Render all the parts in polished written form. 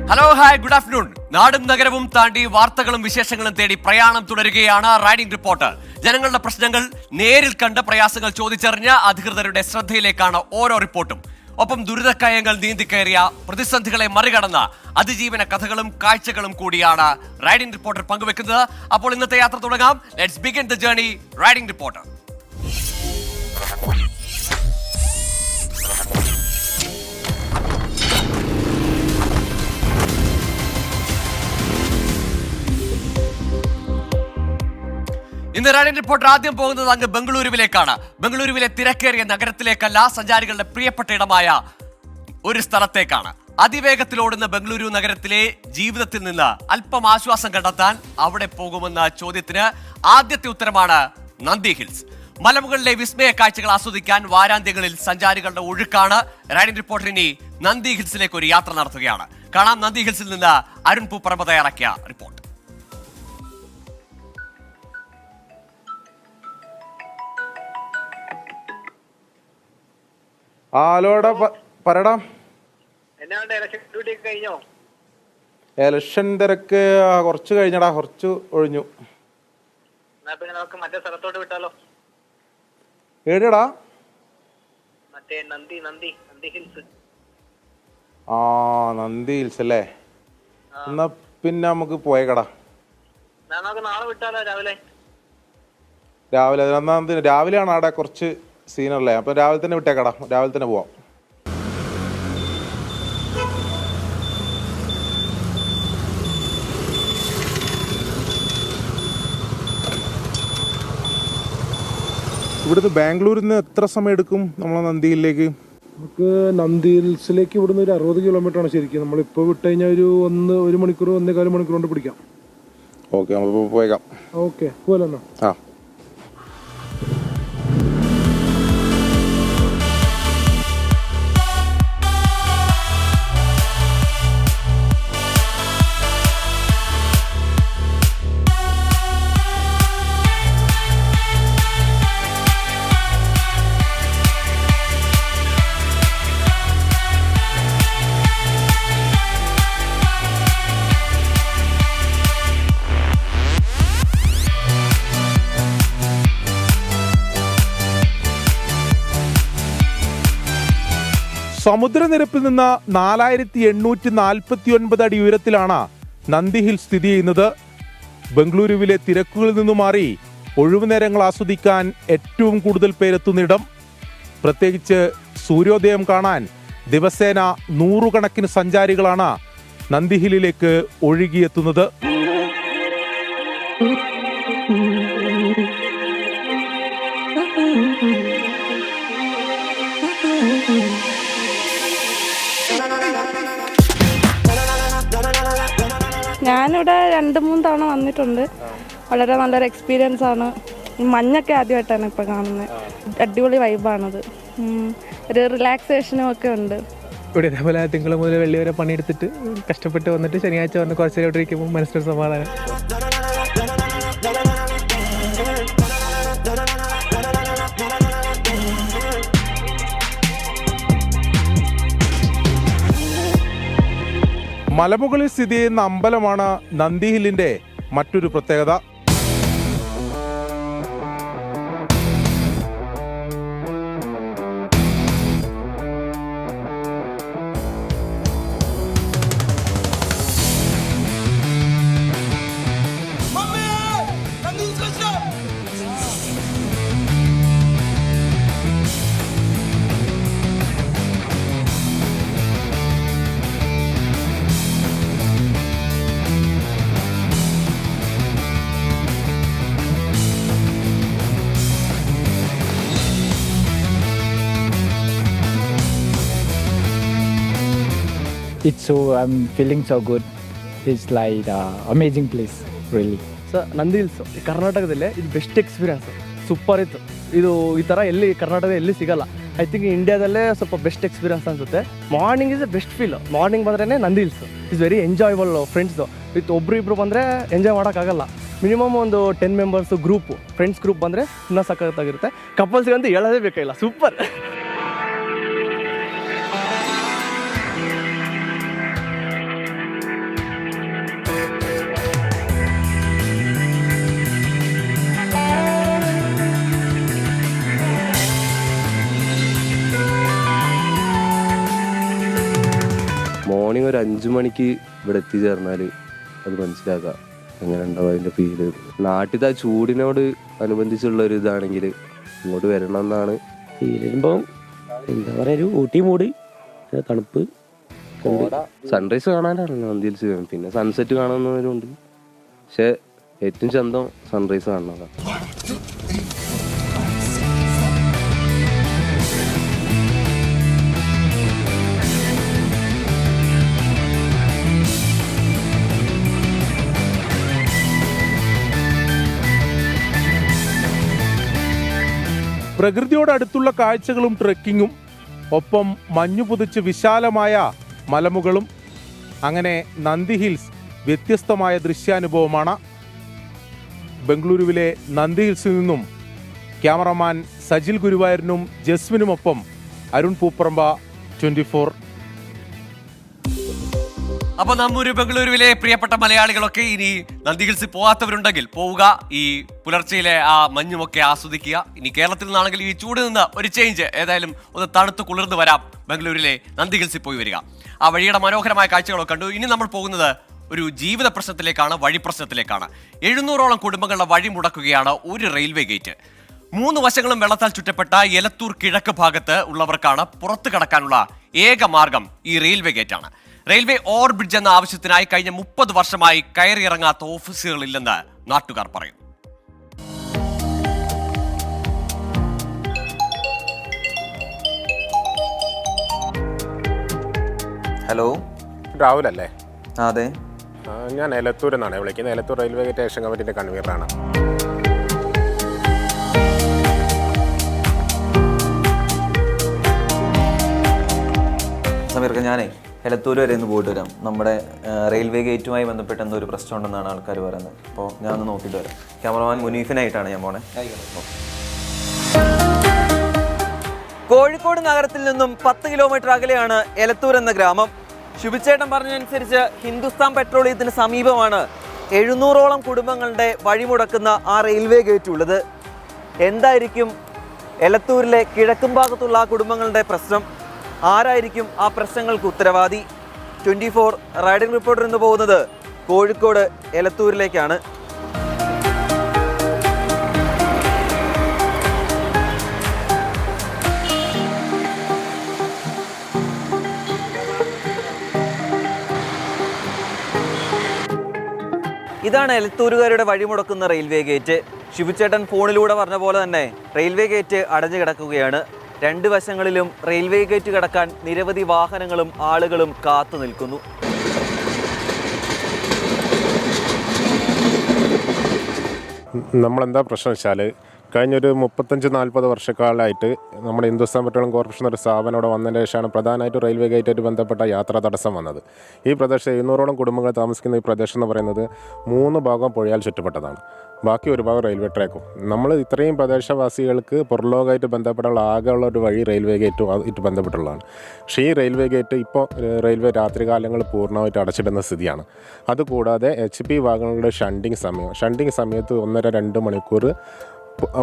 Hello hi good afternoon. നാടും നഗരവും താണ്ടി വാർത്തകളും വിശേഷങ്ങളും തേടി പ്രയാണം തുടരുകയാണ് റൈഡിംഗ് റിപ്പോർട്ടർ. ജനങ്ങളുടെ പ്രശ്നങ്ങൾ നേരിൽ കണ്ട് പ്രയാസങ്ങൾ ചോദിച്ചറിഞ്ഞ അധികൃതരുടെ ശ്രദ്ധയിലേക്കാണ് ഓരോ റിപ്പോർട്ടും. ഒപ്പം ദുരിതക്കയങ്ങൾ നീന്തിക്കയറിയ പ്രതിസന്ധികളെ മറികടന്ന അതിജീവന കഥകളും കാഴ്ചകളും കൂടിയാണ് റൈഡിംഗ് റിപ്പോർട്ടർ പങ്കുവെക്കുന്നത്. അപ്പോൾ ഇന്നത്തെ യാത്ര തുടങ്ങാം. Let's begin the journey. Riding reporter. ഇന്ന് റൈഡിംഗ് റിപ്പോർട്ടർ ആദ്യം പോകുന്നത് അങ്ങ് ബംഗളൂരുവിലേക്കാണ്. ബംഗളൂരുവിലെ തിരക്കേറിയ നഗരത്തിലേക്കല്ല, സഞ്ചാരികളുടെ പ്രിയപ്പെട്ട ഇടമായ ഒരു സ്ഥലത്തേക്കാണ്. അതിവേഗത്തിലോടുന്ന ബംഗളൂരു നഗരത്തിലെ ജീവിതത്തിൽ നിന്ന് അല്പം ആശ്വാസം കണ്ടെത്താൻ അവിടെ പോകുമെന്ന ചോദ്യത്തിന് ആദ്യത്തെ ഉത്തരമാണ് നന്ദി ഹിൽസ്. മലമുകളിലെ വിസ്മയ കാഴ്ചകൾ ആസ്വദിക്കാൻ വാരാന്ത്യങ്ങളിൽ സഞ്ചാരികളുടെ ഒഴുക്കാണ്. റൈഡിംഗ് റിപ്പോർട്ടർ ഇനി നന്ദി ഹിൽസിലേക്ക് ഒരു യാത്ര നടത്തുകയാണ്. കാണാം നന്ദി ഹിൽസിൽ നിന്ന് അരുൺ പൂപ്പറമ്പ തയ്യാറാക്കിയ റിപ്പോർട്ട്. ആലോടാ പറടാ. ഇലക്ഷൻ തിരക്ക് കുറച്ച് കഴിഞ്ഞടാ, കുറച്ച് ഒഴിഞ്ഞു. എവിടെടാ? നന്ദി ഹിൽസ് അല്ലേ? എന്നാ പിന്നെ നമുക്ക് പോയേക്കടാ. രാവിലെ രാവിലെയാണ് അവിടെ കുറച്ച് സീനല്ലേ, അപ്പൊ രാവിലെ തന്നെ വിട്ടേക്കടാ, രാവിലെ തന്നെ പോവാം. ഇവിടുന്ന് ബാംഗ്ലൂരിൽ നിന്ന് എത്ര സമയം എടുക്കും നമ്മളെ നന്ദി ഹില്ലിലേക്ക്? നമുക്ക് നന്ദി ഹിൽസിലേക്ക് ഇവിടുന്ന് ഒരു 60 കിലോമീറ്റർ ആണ് ശരിക്കും. നമ്മളിപ്പോൾ വിട്ട് കഴിഞ്ഞാൽ ഒരു മണിക്കൂർ 1.25 മണിക്കൂർ കൊണ്ട് പിടിക്കാം. ഓക്കെ, നമുക്ക് പോയേക്കാം. ഓക്കെ, പോലോ. ആ, സമുദ്രനിരപ്പിൽ നിന്ന് 4849 അടി ഉയരത്തിലാണ് നന്ദി ഹിൽ സ്ഥിതി ചെയ്യുന്നത്. ബംഗളൂരുവിലെ തിരക്കുകളിൽ നിന്നു മാറി ഒഴിവു നേരങ്ങൾ ആസ്വദിക്കാൻ ഏറ്റവും കൂടുതൽ പേരെത്തുന്നിടം. പ്രത്യേകിച്ച് സൂര്യോദയം കാണാൻ ദിവസേന 100 കണക്കിന് സഞ്ചാരികളാണ് നന്ദി ഹില്ലിലേക്ക് ഒഴുകിയെത്തുന്നത്. ഞാനിവിടെ 2-3 തവണ വന്നിട്ടുണ്ട്. വളരെ നല്ലൊരു എക്സ്പീരിയൻസ് ആണ്. ഈ മഞ്ഞൊക്കെ ആദ്യമായിട്ടാണ് ഇപ്പം കാണുന്നത്. അടിപൊളി വൈബാണത്. ഒരു റിലാക്സേഷനും ഒക്കെ ഉണ്ട്. ഇവിടെ ഇതേപോലെ തിങ്കൾ മുതൽ വെള്ളി വരെ പണിയെടുത്തിട്ട് കഷ്ടപ്പെട്ട് വന്നിട്ട് ശനിയാഴ്ച വന്ന് കുറച്ച് നേരം ഇരിക്കുമ്പോൾ മനസ്സിലൊരു സമാധാനം. മലമുകളിൽ സ്ഥിതി ചെയ്യുന്ന അമ്പലമാണ് നന്ദി ഹില്ലിന്റെ മറ്റൊരു പ്രത്യേകത. I'm feeling so good. It's like amazing place, really. So Nandi hills ಕರ್ನಾಟಕದಲ್ಲೇ ಇದು ಬೆಸ್ಟ್ ಎಕ್ಸ್ಪೀರಿಯನ್ಸ್. ಸೂಪರ್ ಇತ್ತು ಇದು. ಈ ಥರ ಎಲ್ಲಿ ಕರ್ನಾಟಕದಲ್ಲಿ ಎಲ್ಲಿ ಸಿಗಲ್ಲ. ಐ ಥಿಂಕ್ ಇಂಡಿಯಾದಲ್ಲೇ ಸ್ವಲ್ಪ ಬೆಸ್ಟ್ ಎಕ್ಸ್ಪೀರಿಯನ್ಸ್ ಅನಿಸುತ್ತೆ. Morning is a best feel. Morning ಬಂದ್ರೇ Nandi hills is very enjoyable. ಫ್ರೆಂಡ್ಸ್ದು ವಿತ್ ಒಬ್ಬರು ಬಂದರೆ ಎಂಜಾಯ್ ಮಾಡೋಕ್ಕಾಗಲ್ಲ. ಮಿನಿಮಮ್ ಒಂದು 10 ಮೆಂಬರ್ಸು ಗ್ರೂಪು, ಫ್ರೆಂಡ್ಸ್ ಗ್ರೂಪ್ ಬಂದರೆ ಇನ್ನೂ ಸಖತ್ತಾಗಿರುತ್ತೆ. ಕಪಲ್ಸ್ಗಂತೂ ಹೇಳೋದೇ ಬೇಕಾಗಿಲ್ಲ, ಸೂಪರ್. ഒരു 5 മണിക്ക് ഇവിടെ എത്തിച്ചേർന്നാൽ അത് മനസ്സിലാക്കാം എങ്ങനെ ഉണ്ടാവും അതിൻ്റെ ഫീല്. നാട്ടിലത്തെ ആ ചൂടിനോട് അനുബന്ധിച്ചുള്ള ഒരു ഇതാണെങ്കിൽ ഇങ്ങോട്ട് വരണം എന്നാണ് ഫീൽ ചെയ്യുമ്പോൾ. എന്താ പറയുക, ഒരു ഊട്ടി മൂട്, തണുപ്പ്, സൺറൈസ് കാണാനാണ് നന്ദി ഹിൽസ്. പിന്നെ സൺസെറ്റ് കാണുന്നവരുണ്ട്, പക്ഷെ ഏറ്റവും ചന്തം സൺറൈസ് കാണുന്നതാണ്. പ്രകൃതിയോടടുത്തുള്ള കാഴ്ചകളും ട്രെക്കിങ്ങും, ഒപ്പം മഞ്ഞു പുതച്ച് വിശാലമായ മലമുകളും. അങ്ങനെ നന്ദി ഹിൽസ് വ്യത്യസ്തമായ ദൃശ്യാനുഭവമാണ്. ബംഗളൂരുവിലെ നന്ദി ഹിൽസിൽ നിന്നും ക്യാമറമാൻ സജിൽ ഗുരുവായൂരിനും ജസ്വിനുമൊപ്പം അരുൺ പൂപ്പറമ്പ, 24. അപ്പൊ നമ്മൂര് ബംഗളൂരുവിലെ പ്രിയപ്പെട്ട മലയാളികളൊക്കെ ഇനി നന്ദി ഹിൽസിൽ പോകാത്തവരുണ്ടെങ്കിൽ പോവുക. ഈ പുലർച്ചയിലെ ആ മഞ്ഞുമൊക്കെ ആസ്വദിക്കുക. ഇനി കേരളത്തിൽ നിന്നാണെങ്കിൽ ഈ ചൂട് നിന്ന് ഒരു ചേഞ്ച്, ഏതായാലും ഒന്ന് തണുത്ത് കുളിർന്ന് വരാം. ബംഗളൂരിലെ നന്ദി ഹിൽസിൽ പോയി വരിക. ആ വഴിയുടെ മനോഹരമായ കാഴ്ചകളൊക്കെ കണ്ടു. ഇനി നമ്മൾ പോകുന്നത് ഒരു ജീവിത പ്രശ്നത്തിലേക്കാണ്, വഴി പ്രശ്നത്തിലേക്കാണ്. 700ഓളം കുടുംബങ്ങളുടെ വഴി മുടക്കുകയാണ് ഒരു റെയിൽവേ ഗേറ്റ്. 3 വശങ്ങളും വെള്ളത്താൽ ചുറ്റപ്പെട്ട എലത്തൂർ കിഴക്ക് ഭാഗത്ത് ഉള്ളവർക്കാണ് പുറത്തു കടക്കാനുള്ള ഏക മാർഗം ഈ റെയിൽവേ ഗേറ്റാണ്. റെയിൽവേ ഓവർ ബ്രിഡ്ജ് എന്ന ആവശ്യത്തിനായി കഴിഞ്ഞ 30 വർഷമായി കയറിയിറങ്ങാത്ത ഓഫീസുകളില്ലെന്ന് നാട്ടുകാർ പറയുന്നു. ഹലോ, രാഹുൽ അല്ലേ? അതെ, ഞാൻ എലത്തൂരിൽ നിന്നാണ് വിളിക്കുന്നത്. എലത്തൂർ റെയിൽവേ ഗേറ്റ് ആക്ഷൻ കമ്മിറ്റിൻ്റെ കൺവീനറാണ്. സമീർക്ക്, ഞാനേ എലത്തൂർ വരെ ഒന്ന് പോയിട്ട് വരാം. നമ്മുടെ റെയിൽവേ ഗേറ്റുമായി ബന്ധപ്പെട്ട് എന്തോ ഒരു പ്രശ്നം ഉണ്ടെന്നാണ് ആൾക്കാർ പറയുന്നത്. അപ്പോൾ ഞാൻ ഒന്ന് നോക്കിയിട്ട് വരാം. ക്യാമറമാൻ മുനീഫിനായിട്ടാണ് ഞാൻ പോണേ. കോഴിക്കോട് നഗരത്തിൽ നിന്നും 10 കിലോമീറ്റർ അകലെയാണ് എലത്തൂർ എന്ന ഗ്രാമം. ശുഭിച്ചേട്ടൻ പറഞ്ഞതനുസരിച്ച് ഹിന്ദുസ്ഥാൻ പെട്രോളിയത്തിന് സമീപമാണ് 700ഓളം കുടുംബങ്ങളുടെ വഴിമുടക്കുന്ന ആ റെയിൽവേ ഗേറ്റ് ഉള്ളത്. എന്തായിരിക്കും എലത്തൂരിലെ കിഴക്കും ഭാഗത്തുള്ള ആ കുടുംബങ്ങളുടെ പ്രശ്നം? ആരായിരിക്കും ആ പ്രശ്നങ്ങൾക്ക് ഉത്തരവാദി? 24 റൈഡിംഗ് റിപ്പോർട്ടർ എന്ന് പോകുന്നത് കോഴിക്കോട് എലത്തൂരിലേക്കാണ്. ഇതാണ് എലത്തൂരുകാരുടെ വഴിമുടക്കുന്ന റെയിൽവേ ഗേറ്റ്. ശിവചേട്ടൻ ഫോണിലൂടെ പറഞ്ഞ പോലെ തന്നെ റെയിൽവേ ഗേറ്റ് അടഞ്ഞു കിടക്കുകയാണ്. 2 വശങ്ങളിലും റെയിൽവേ ഗേറ്റ് കടക്കാൻ നിരവധി വാഹനങ്ങളും ആളുകളും കാത്തു നിൽക്കുന്നു. നമ്മളെന്താ പ്രശ്നം വെച്ചാൽ, കഴിഞ്ഞൊരു 35-40 വർഷക്കാലമായിട്ട് നമ്മുടെ ഹിന്ദുസ്ഥാൻ പെട്രോളിയം കോർപ്പറേഷൻ ഒരു സ്ഥാപനം അവിടെ വന്നതിന് ശേഷമാണ് പ്രധാനമായിട്ടും റെയിൽവേ ഗേറ്റായിട്ട് ബന്ധപ്പെട്ട യാത്രാ തടസ്സം വന്നത്. ഈ പ്രദേശം 700ഓളം കുടുംബങ്ങൾ താമസിക്കുന്ന ഈ പ്രദേശം എന്ന് പറയുന്നത് 3 ഭാഗം പുഴയാൽ ചുറ്റപ്പെട്ടതാണ്. ബാക്കി ഒരു ഭാഗം റെയിൽവേ ട്രാക്കും. നമ്മൾ ഇത്രയും പ്രദേശവാസികൾക്ക് പുറലോകമായിട്ട് ബന്ധപ്പെട്ടുള്ള ആകെയുള്ള ഒരു വഴി റെയിൽവേ ഗേറ്റും ആയിട്ട് ബന്ധപ്പെട്ടുള്ളതാണ്. പക്ഷേ ഈ റെയിൽവേ ഗേറ്റ് ഇപ്പോൾ റെയിൽവേ രാത്രികാലങ്ങൾ പൂർണ്ണമായിട്ട് അടച്ചിടുന്ന സ്ഥിതിയാണ്. അതുകൂടാതെ HP വാഹനങ്ങളുടെ ഷണ്ടിങ് സമയത്ത് 1.5-2 മണിക്കൂർ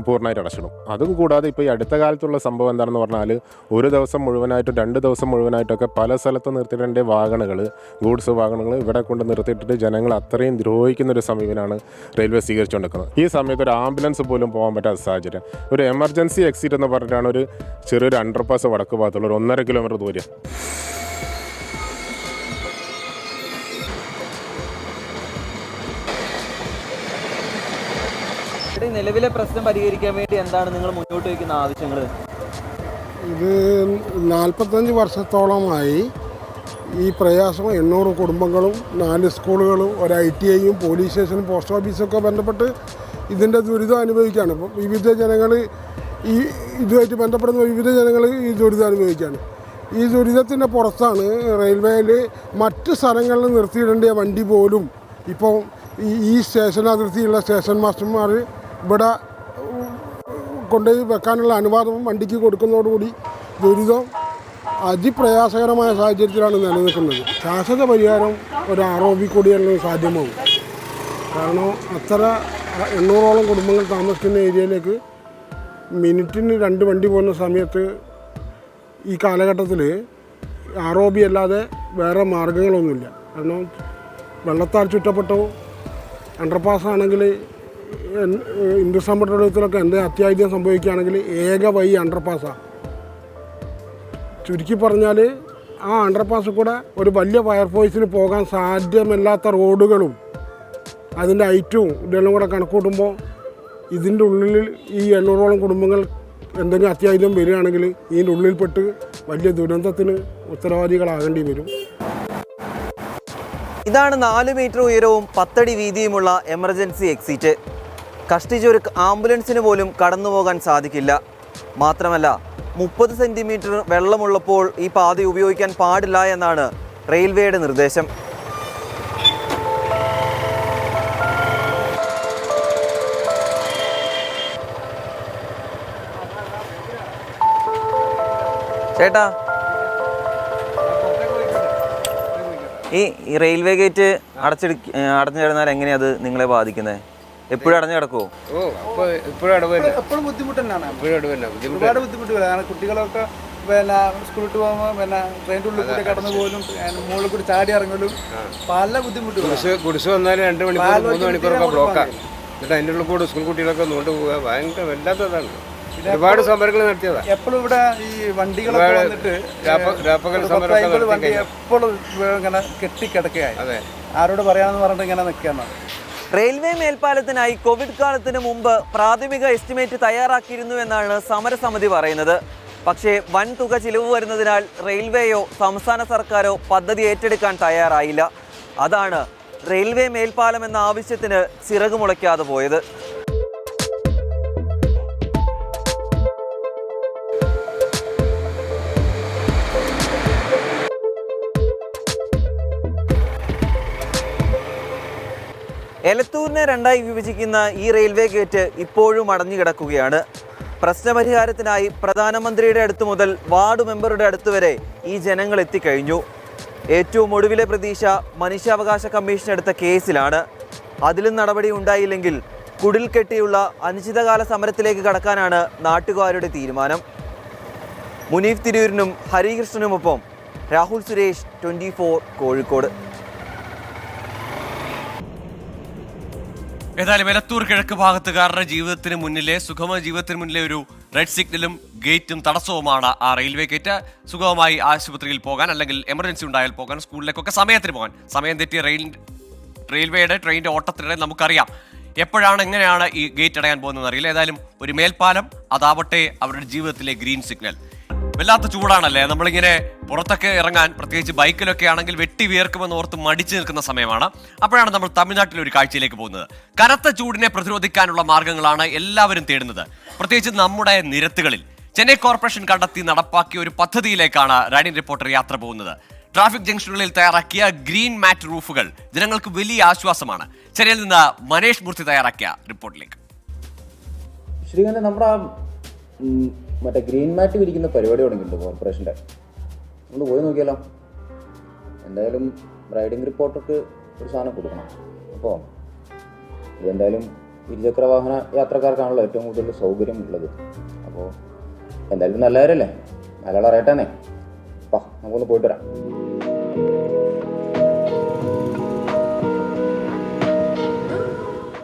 പൂർണ്ണമായിട്ട് അടച്ചിടും. അതും കൂടാതെ ഇപ്പോൾ ഈ അടുത്ത കാലത്തുള്ള സംഭവം എന്താണെന്ന് പറഞ്ഞാൽ, ഒരു ദിവസം മുഴുവനായിട്ടും 2 ദിവസം മുഴുവനായിട്ടൊക്കെ പല സ്ഥലത്ത് നിർത്തിയിട്ടേണ്ട വാഹനങ്ങൾ, ഗൂഡ്സ് വാഹനങ്ങൾ ഇവിടെ കൊണ്ട് നിർത്തിയിട്ടിട്ട് ജനങ്ങൾ അത്രയും ദ്രോഹിക്കുന്നൊരു സമീപനമാണ് റെയിൽവേ സ്വീകരിച്ചുകൊണ്ടിരിക്കുന്നത്. ഈ സമയത്ത് ഒരു ആംബുലൻസ് പോലും പോകാൻ പറ്റാത്ത സാഹചര്യം. ഒരു എമർജൻസി എക്സിറ്റ് എന്ന് പറഞ്ഞിട്ടാണ് ഒരു ചെറിയൊരു അണ്ടർപാസ് വടക്ക് ഭാഗത്തുള്ള ഒരു 1.5 കിലോമീറ്റർ ദൂരം. നിലവിലെ പ്രശ്നം പരിഹരിക്കാൻ വേണ്ടി എന്താണ് നിങ്ങൾ മുന്നോട്ട് വയ്ക്കുന്ന ആവശ്യങ്ങൾ? ഇത് 45 വർഷത്തോളമായി ഈ പ്രയാസം 800 കുടുംബങ്ങളും 4 സ്കൂളുകളും ഒരു ITIയും പോലീസ് സ്റ്റേഷനും പോസ്റ്റ് ഓഫീസൊക്കെ ബന്ധപ്പെട്ട് ഇതിൻ്റെ ദുരിതം അനുഭവിക്കുകയാണ്. ഇപ്പം വിവിധ ജനങ്ങൾ ഈ ഇതുമായിട്ട് ബന്ധപ്പെടുന്ന വിവിധ ജനങ്ങൾ ഈ ദുരിതം അനുഭവിക്കുകയാണ്. ഈ ദുരിതത്തിൻ്റെ പുറത്താണ് റെയിൽവേയിൽ മറ്റ് സ്ഥലങ്ങളിൽ നിർത്തിയിടേണ്ട വണ്ടി പോലും ഇപ്പോൾ ഈ സ്റ്റേഷൻ അതിർത്തിയുള്ള സ്റ്റേഷൻ മാസ്റ്റർമാർ ഇവിടെ കൊണ്ടുപോയി വെക്കാനുള്ള അനുവാദവും വണ്ടിക്ക് കൊടുക്കുന്നതോടുകൂടി ദുരിതം അതിപ്രയാസകരമായ സാഹചര്യത്തിലാണ് നിലനിൽക്കുന്നത്. ശാശ്വത പരിഹാരം ഒരു ROB കൂടിയുള്ള സാധ്യമാവും. കാരണം അത്ര 800ഓളം കുടുംബങ്ങൾ താമസിക്കുന്ന ഏരിയയിലേക്ക് മിനിറ്റിന് 2 വണ്ടി പോകുന്ന സമയത്ത് ഈ കാലഘട്ടത്തിൽ ROB അല്ലാതെ വേറെ മാർഗങ്ങളൊന്നുമില്ല. കാരണം വെള്ളത്താൽ ചുറ്റപ്പെട്ടു അണ്ടർപാസ് ആണെങ്കിൽ ഹിന്ദുസ്ഥാൻ പെട്രോളിയത്തിലൊക്കെ എന്തെങ്കിലും അത്യാഹിതം സംഭവിക്കുകയാണെങ്കിൽ ഏക വഴി അണ്ടർപാസ്സാണ്. ചുരുക്കി പറഞ്ഞാൽ ആ അണ്ടർപാസ് കൂടെ ഒരു വലിയ ഫയർഫോഴ്സിന് പോകാൻ സാധ്യമല്ലാത്ത റോഡുകളും അതിൻ്റെ ഐറ്റവും ഇതെല്ലാം കൂടെ കണക്കൂട്ടുമ്പോൾ ഇതിൻ്റെ ഉള്ളിൽ ഈ 800ഓളം കുടുംബങ്ങൾ എന്തെങ്കിലും അത്യാഹിതം വരികയാണെങ്കിൽ ഇതിൻ്റെ ഉള്ളിൽപ്പെട്ട് വലിയ ദുരന്തത്തിന് ഉത്തരവാദികളാകേണ്ടി വരും. ഇതാണ് 4 മീറ്റർ ഉയരവും 10 അടി വീതിയുമുള്ള എമർജൻസി എക്സിറ്റ്. കഷ്ടിച്ചൊരു ആംബുലൻസിന് പോലും കടന്നു പോകാൻ സാധിക്കില്ല. മാത്രമല്ല 30 സെൻറ്റിമീറ്റർ വെള്ളമുള്ളപ്പോൾ ഈ പാത ഉപയോഗിക്കാൻ പാടില്ല എന്നാണ് റെയിൽവേയുടെ നിർദ്ദേശം. ചേട്ടാ, ഈ റെയിൽവേ ഗേറ്റ് അടഞ്ഞു കിടന്നാൽ എങ്ങനെയാ അത് നിങ്ങളെ ബാധിക്കുന്നത്? എപ്പോഴും അടഞ്ഞു കിടക്കുമോ? എപ്പോഴും ബുദ്ധിമുട്ട് തന്നെയാണ്. ഒരുപാട് ബുദ്ധിമുട്ടുകൾ. കാരണം കുട്ടികളൊക്കെ പിന്നെ സ്കൂളിട്ട് പോകുമ്പോൾ പിന്നെ ട്രെയിൻ്റെ ഉള്ളിൽ കൂടി കടന്നു പോലും മുകളിൽ കൂടി ചാടി ഇറങ്ങലും പല ബുദ്ധിമുട്ടുകളും. കുടിസ് വന്നാലും 2 മണിക്കൂർ 3 മണിക്കൂറൊക്കെ ബ്ലോക്കാണ്. എന്നിട്ട് അതിൻ്റെ ഉള്ളിൽ കൂടെ സ്കൂൾ കുട്ടികളൊക്കെ നോണ്ട് പോവുക ഭയങ്കര വല്ലാത്തതാണ്. ഒരുപാട് സമരങ്ങൾ നടത്തിയതാണ്. എപ്പോഴും ഇവിടെ ഈ വണ്ടികളൊക്കെ വന്നിട്ട് വണ്ടി എപ്പോഴും ഇങ്ങനെ കെട്ടിക്കിടക്കുകയായി. അതെ, ആരോട് പറയാമെന്ന് പറഞ്ഞിട്ട് ഇങ്ങനെ നിൽക്കുകയാണ്. റെയിൽവേ മേൽപ്പാലത്തിനായി കോവിഡ് കാലത്തിന് മുമ്പ് പ്രാഥമിക എസ്റ്റിമേറ്റ് തയ്യാറാക്കിയിരുന്നു എന്നാണ് സമരസമിതി പറയുന്നത്. പക്ഷേ വൻ തുക ചിലവ് വരുന്നതിനാൽ റെയിൽവേയോ സംസ്ഥാന സർക്കാരോ പദ്ധതി ഏറ്റെടുക്കാൻ തയ്യാറായില്ല. അതാണ് റെയിൽവേ മേൽപ്പാലം എന്ന ആവശ്യത്തിന് ചിറകുമുളയ്ക്കാതെ പോയത്. എലത്തൂരിനെ 2ആയി വിഭജിക്കുന്ന ഈ റെയിൽവേ ഗേറ്റ് ഇപ്പോഴും അടഞ്ഞു കിടക്കുകയാണ്. പ്രശ്നപരിഹാരത്തിനായി പ്രധാനമന്ത്രിയുടെ അടുത്ത് മുതൽ വാർഡ് മെമ്പറുടെ അടുത്ത് വരെ ഈ ജനങ്ങൾ എത്തിക്കഴിഞ്ഞു. ഏറ്റവും ഒടുവിലെ പ്രതീക്ഷ മനുഷ്യാവകാശ കമ്മീഷൻ എടുത്ത കേസിലാണ്. അതിലും നടപടി ഉണ്ടായില്ലെങ്കിൽ കുടിൽ കെട്ടിയുള്ള അനിശ്ചിതകാല സമരത്തിലേക്ക് കടക്കാനാണ് നാട്ടുകാരുടെ തീരുമാനം. മുനീഫ് തിരൂരിനും ഹരികൃഷ്ണനുമൊപ്പം രാഹുൽ സുരേഷ്, 24 കോഴിക്കോട്. ഏതായാലും എലത്തൂർ കിഴക്ക് ഭാഗത്തുകാരുടെ ജീവിതത്തിന് മുന്നിലെ സുഗമ ജീവിതത്തിന് മുന്നിലെ ഒരു റെഡ് സിഗ്നലും ഗേറ്റും തടസ്സവുമാണ് ആ റെയിൽവേ ഗേറ്റ്. സുഗമമായി ആശുപത്രിയിൽ പോകാൻ, അല്ലെങ്കിൽ എമർജൻസി ഉണ്ടായാൽ പോകാൻ, സ്കൂളിലേക്കൊക്കെ സമയത്തിന് പോകാൻ. സമയം തെറ്റിയ റെയിൽവേയുടെ ട്രെയിനിന്റെ ഓട്ടത്തിനിടെ നമുക്കറിയാം എപ്പോഴാണ് എങ്ങനെയാണ് ഈ ഗേറ്റ് അടയാൻ പോകുന്നതെന്ന് അറിയില്ല. ഏതായാലും ഒരു മേൽപ്പാലം, അതാവട്ടെ അവരുടെ ജീവിതത്തിലെ ഗ്രീൻ സിഗ്നൽ. വല്ലാത്ത ചൂടാണല്ലേ. നമ്മളിങ്ങനെ പുറത്തൊക്കെ ഇറങ്ങാൻ, പ്രത്യേകിച്ച് ബൈക്കിലൊക്കെ ആണെങ്കിൽ വെട്ടി വിയർക്കുമെന്ന് ഓർത്ത് മടിച്ചു നിൽക്കുന്ന സമയമാണ്. അപ്പോഴാണ് നമ്മൾ തമിഴ്നാട്ടിലെ ഒരു കാഴ്ചയിലേക്ക് പോകുന്നത്. കനത്ത ചൂടിനെ പ്രതിരോധിക്കാനുള്ള മാർഗങ്ങളാണ് എല്ലാവരും തേടുന്നത്, പ്രത്യേകിച്ച് നമ്മുടെ നിരത്തുകളിൽ. ചെന്നൈ കോർപ്പറേഷൻ കണ്ടെത്തി നടപ്പാക്കിയ ഒരു പദ്ധതിയിലേക്കാണ് റൈഡിംഗ് റിപ്പോർട്ടർ യാത്ര പോകുന്നത്. ട്രാഫിക് ജംഗ്ഷനുകളിൽ തയ്യാറാക്കിയ ഗ്രീൻ മാറ്റ് റൂഫുകൾ ജനങ്ങൾക്ക് വലിയ ആശ്വാസമാണ്. ചെന്നൈയിൽ നിന്ന് മനേഷ് മൂർത്തി തയ്യാറാക്കിയ റിപ്പോർട്ടിലേക്ക്. ശ്രീകണ്ഠൻ, നമ്മുടെ മറ്റേ ഗ്രീൻ മാറ്റ് വിരിക്കുന്ന പരിപാടി തുടങ്ങിയിട്ടുണ്ട് കോർപ്പറേഷൻ്റെ. നമ്മൾ പോയി നോക്കിയാലോ? എന്തായാലും റൈഡിംഗ് റിപ്പോർട്ടർക്ക് ഒരു സാധനം കൊടുക്കണം. അപ്പോൾ ഇതെന്തായാലും ഇരുചക്ര വാഹന യാത്രക്കാർക്കാണല്ലോ ഏറ്റവും കൂടുതൽ സൗകര്യം ഉള്ളത്. അപ്പോൾ എന്തായാലും നല്ല കാര്യമല്ലേ, മലയാളം അറിയട്ടേന്നേ. അപ്പോൾ നമുക്കൊന്ന് പോയിട്ട് വരാം.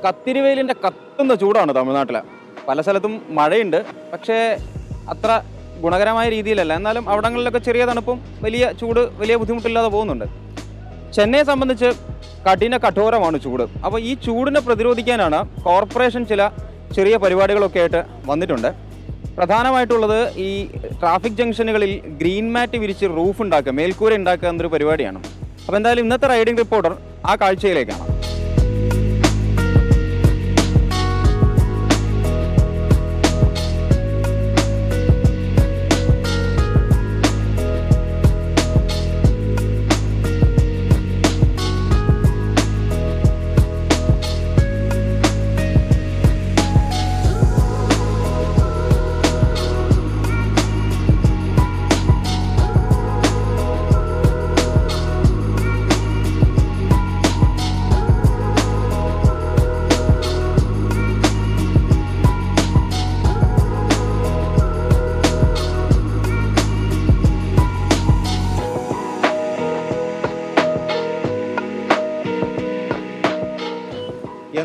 കത്തിരിവെയിലിൻ്റെ കത്തുന്ന ചൂടാണ് തമിഴ്നാട്ടിൽ. പല സ്ഥലത്തും മഴയുണ്ട്, പക്ഷേ അത്ര ഗുണകരമായ രീതിയിലല്ല. എന്നാലും അവിടങ്ങളിലൊക്കെ ചെറിയ തണുപ്പും വലിയ ചൂട് വലിയ ബുദ്ധിമുട്ടില്ലാതെ പോകുന്നുണ്ട്. ചെന്നൈയെ സംബന്ധിച്ച് കഠോരമാണ് ചൂട്. അപ്പോൾ ഈ ചൂടിനെ പ്രതിരോധിക്കാനാണ് കോർപ്പറേഷൻ ചില ചെറിയ പരിപാടികളൊക്കെ ആയിട്ട് വന്നിട്ടുണ്ട്. പ്രധാനമായിട്ടുള്ളത് ഈ ട്രാഫിക് ജംഗ്ഷനുകളിൽ ഗ്രീൻ മാറ്റ് വിരിച്ച് റൂഫ് ഉണ്ടാക്കുക, മേൽക്കൂര ഉണ്ടാക്കുക എന്നൊരു പരിപാടിയാണ്. അപ്പോൾ എന്തായാലും ഇന്നത്തെ റൈഡിംഗ് റിപ്പോർട്ടർ ആ കാഴ്ചയിലേക്കാണ്.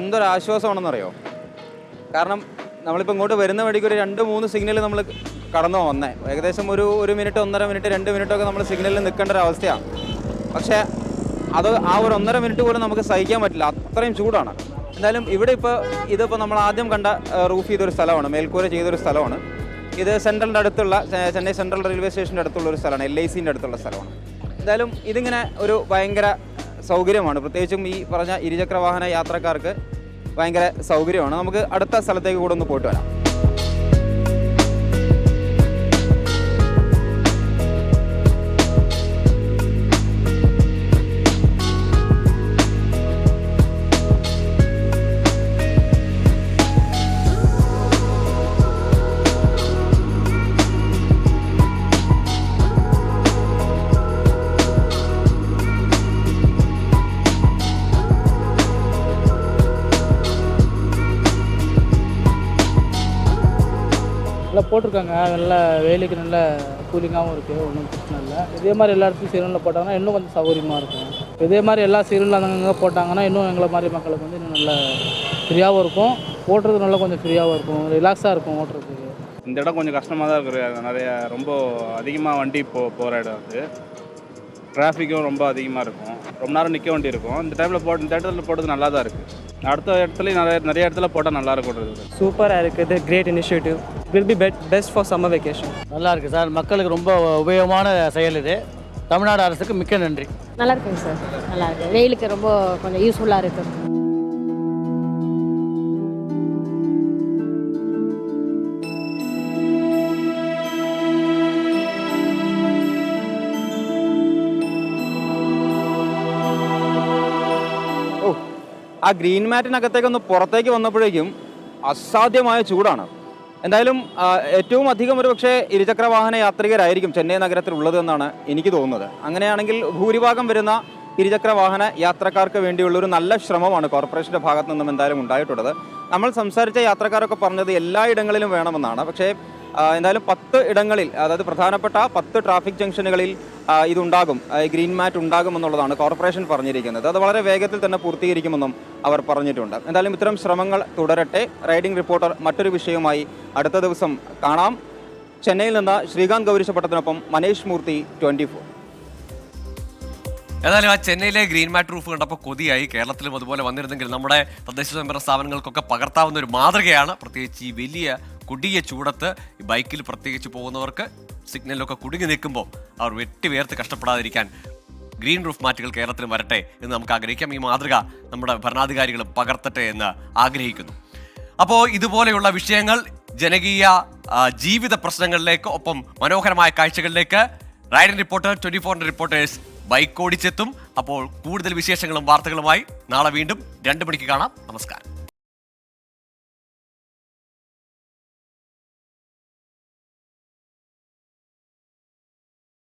എന്തൊരു ആശ്വാസമാണെന്നറിയോ? കാരണം നമ്മളിപ്പോൾ ഇങ്ങോട്ട് വരുന്ന വഴിക്ക് ഒരു 2-3 സിഗ്നൽ നമ്മൾ കടന്നു വന്നേ, ഏകദേശം ഒരു മിനിറ്റ്, 1.5 മിനിറ്റ്, 2 മിനിറ്റൊക്കെ നമ്മൾ സിഗ്നലിൽ നിൽക്കേണ്ട ഒരു അവസ്ഥയാണ്. പക്ഷേ അത് ആ ഒരു 1.5 മിനിറ്റ് പോലും നമുക്ക് സഹിക്കാൻ പറ്റില്ല, അത്രയും ചൂടാണ്. എന്തായാലും ഇവിടെ ഇതിപ്പോൾ നമ്മൾ ആദ്യം കണ്ട റൂഫ് ചെയ്തൊരു സ്ഥലമാണ്, മേൽക്കൂര ചെയ്തൊരു സ്ഥലമാണ്. ഇത് സെൻട്രലിൻ്റെ അടുത്തുള്ള, ചെന്നൈ സെൻട്രൽ റെയിൽവേ സ്റ്റേഷൻ്റെ അടുത്തുള്ള ഒരു സ്ഥലമാണ്, LICൻ്റെ അടുത്തുള്ള സ്ഥലമാണ്. എന്തായാലും ഇതിങ്ങനെ ഒരു ഭയങ്കര സൗകര്യമാണ്, പ്രത്യേകിച്ചും ഈ പറഞ്ഞ ഇരുചക്ര വാഹന യാത്രക്കാർക്ക് ഭയങ്കര സൗകര്യമാണ്. നമുക്ക് അടുത്ത സ്ഥലത്തേക്ക് കൂടെ ഒന്ന് പോയിട്ട് വരാം. நல்லா போட்டிருக்காங்க, நல்லா வேலைக்கு நல்ல கூலிங்காகவும் இருக்குது, ஒன்றும் பிரச்சனை இல்லை. இதே மாதிரி எல்லா இடத்துலையும் சீரனில் போட்டாங்கன்னா இன்னும் கொஞ்சம் சௌகரியமாக இருக்கும். இதே மாதிரி எல்லா சீரனில் அங்கங்கே போட்டாங்கன்னா இன்னும் எங்களை மாதிரி மக்களுக்கு வந்து இன்னும் நல்லா ஃப்ரீயாகவும் இருக்கும், ஓட்டுறது நல்லா கொஞ்சம் ஃப்ரீயாகவும் இருக்கும், ரிலாக்ஸாக இருக்கும் ஓட்டுறதுக்கு. இந்த இடம் கொஞ்சம் கஷ்டமாக தான் இருக்குது, நிறைய ரொம்ப அதிகமாக வண்டி போகிற இடம் அது. டிராஃபிக்கும் ரொம்ப அதிகமாக இருக்கும், ரொம்ப நேரம் நிற்க வேண்டி இருக்கும். இந்த இடத்துல போட்டது நல்லா தான் இருக்குது. அடுத்த இடத்துலையும் நிறைய இடத்துல போட்டால் நல்லா இருக்கும். சூப்பராக இருக்குது, great initiative, will be best for summer vacation. நல்லா இருக்குது சார், மக்களுக்கு ரொம்ப உபயோகமான செயல் இது. தமிழ்நாடு அரசுக்கு மிக்க நன்றி. நல்லா இருக்குங்க சார், நல்லா இருக்குது, வெயிலுக்கு ரொம்ப கொஞ்சம் யூஸ்ஃபுல்லாக இருக்குது. ആ ഗ്രീൻ മാറ്റിനകത്തേക്കൊന്ന് പുറത്തേക്ക് വന്നപ്പോഴേക്കും അസാധ്യമായ ചൂടാണ്. എന്തായാലും ഏറ്റവും അധികം ഒരു പക്ഷേ ഇരുചക്ര വാഹന യാത്രികരായിരിക്കും ചെന്നൈ നഗരത്തിലുള്ളത് എന്നാണ് എനിക്ക് തോന്നുന്നത്. അങ്ങനെയാണെങ്കിൽ ഭൂരിഭാഗം വരുന്ന ഇരുചക്ര വാഹന യാത്രക്കാർക്ക് വേണ്ടിയുള്ളൊരു നല്ല ശ്രമമാണ് കോർപ്പറേഷൻ്റെ ഭാഗത്തു നിന്നും എന്തായാലും ഉണ്ടായിട്ടുള്ളത്. നമ്മൾ സംസാരിച്ച യാത്രക്കാരൊക്കെ പറഞ്ഞത് എല്ലാ ഇടങ്ങളിലും വേണമെന്നാണ്. പക്ഷേ എന്തായാലും 10 ഇടങ്ങളിൽ, അതായത് പ്രധാനപ്പെട്ട 10 ട്രാഫിക് ജംഗ്ഷനുകളിൽ ഇതുണ്ടാകും, ഗ്രീൻ മാറ്റ് ഉണ്ടാകുമെന്നുള്ളതാണ് കോർപ്പറേഷൻ പറഞ്ഞിരിക്കുന്നത്. അത് വളരെ വേഗത്തിൽ തന്നെ പൂർത്തീകരിക്കുമെന്നും അവർ പറഞ്ഞിട്ടുണ്ട്. എന്തായാലും ഇത്തരം ശ്രമങ്ങൾ തുടരട്ടെ. റൈഡിംഗ് റിപ്പോർട്ടർ മറ്റൊരു വിഷയവുമായി അടുത്ത ദിവസം കാണാം. ചെന്നൈയിൽ നിന്ന് ശ്രീകാന്ത് ഗൗരിശപട്ടത്തിനൊപ്പം മനേഷ് മൂർത്തി, 24. ഏതായാലും ആ ചെന്നൈയിലെ ഗ്രീൻ മാറ്റ് റൂഫ് കണ്ടപ്പോൾ കൊതിയായി. കേരളത്തിലും അതുപോലെ വന്നിരുന്നെങ്കിൽ നമ്മുടെ തദ്ദേശ സ്വയംഭരണ സ്ഥാപനങ്ങൾക്കൊക്കെ പകർത്താവുന്ന ഒരു മാതൃകയാണ്. പ്രത്യേകിച്ച് ഈ വലിയ കൊടിയ ചൂടത്ത് ഈ ബൈക്കിൽ പ്രത്യേകിച്ച് പോകുന്നവർക്ക് സിഗ്നലിലൊക്കെ കുടുങ്ങി നിൽക്കുമ്പോൾ അവർ വെട്ടി കഷ്ടപ്പെടാതിരിക്കാൻ ഗ്രീൻ റൂഫ് മാറ്റുകൾ കേരളത്തിൽ വരട്ടെ എന്ന് നമുക്ക് ആഗ്രഹിക്കാം. ഈ മാതൃക നമ്മുടെ ഭരണാധികാരികളും പകർത്തട്ടെ എന്ന് ആഗ്രഹിക്കുന്നു. അപ്പോൾ ഇതുപോലെയുള്ള വിഷയങ്ങൾ ജനകീയ ജീവിത പ്രശ്നങ്ങളിലേക്ക്, ഒപ്പം മനോഹരമായ കാഴ്ചകളിലേക്ക് റൈഡിംഗ് റിപ്പോർട്ടർ 24 റിപ്പോർട്ടേഴ്സ് ബൈക്ക് ഓടിച്ചെത്തും. അപ്പോൾ കൂടുതൽ വിശേഷങ്ങളും വാർത്തകളുമായി നാളെ വീണ്ടും 2 മണിക്ക് കാണാം. നമസ്കാരം.